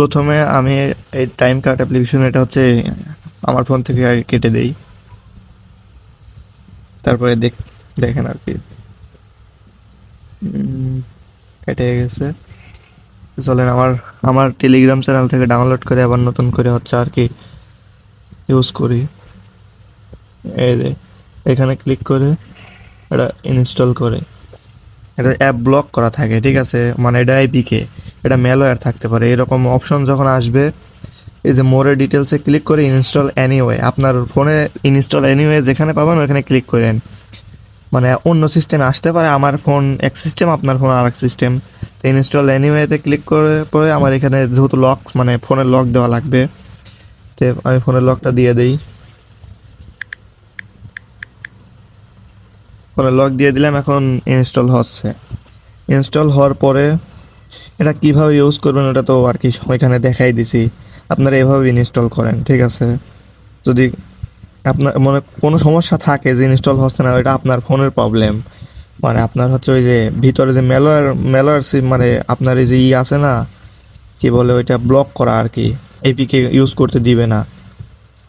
প্রথমে আমি এই টাইম কার্ড অ্যাপ্লিকেশন এটা হচ্ছে আমার ফোন থেকে আগে কেটে দেই, তারপরে দেখেন আর কি কেটে গেছে। তো চলেন আমার আমার টেলিগ্রাম চ্যানেল থেকে ডাউনলোড করে আবার নতুন করে হচ্ছে আর কি ইউজ করি। এই যে এখানে ক্লিক করে এটা ইনস্টল করে, এটা অ্যাপ ব্লক করা থাকে, ঠিক আছে, মানে এটা আইপিকে, এটা ম্যালওয়্যার থাকতে পারে, এরকম অপশন যখন আসবে এই যে মোরে ডিটেলসে ক্লিক করে ইনস্টল এনিওয়ে, আপনার ফোনে ইনস্টল এনিওয়ে যেখানে পাবেন ওখানে ক্লিক করেন। মানে অন্য সিস্টেমে আসতে পারে, আমার ফোন এক সিস্টেম, আপনার ফোন আর এক সিস্টেম। তো ইনস্টল এনিওয়েতে ক্লিক করে পরে আমার এখানে যেহেতু লক, মানে ফোনের লক দেওয়া লাগবে, তো আমি ফোনের লকটা দিয়ে দিই। ফোনের লক দিয়ে দিলাম, এখন ইনস্টল হচ্ছে। ইনস্টল হওয়ার পরে এটা কিভাবে ইউজ করবেন ওটা তো আর কি ওইখানে দেখাই দিছি, আপনারা এভাবে ইনস্টল করেন, ঠিক আছে। যদি আপনার মনে কোনো সমস্যা থাকে যে ইনস্টল হচ্ছে না, ওইটা আপনার ফোনের প্রবলেম, মানে আপনার হচ্ছে ওই যে ভিতরে যে ম্যালওয়্যার মানে আপনার এই যে আছে না, কি বলে ওইটা ব্লক করা আর কি, এপিকে ইউজ করতে দিবে না,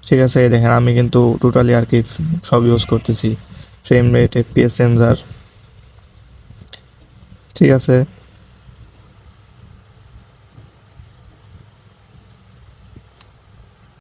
ঠিক আছে। এই দেখেন আমি কিন্তু টোটালি আর কি সব ইউজ করতেছি, ফ্রেম রেট, এফপিএস সেন্সার, ঠিক আছে।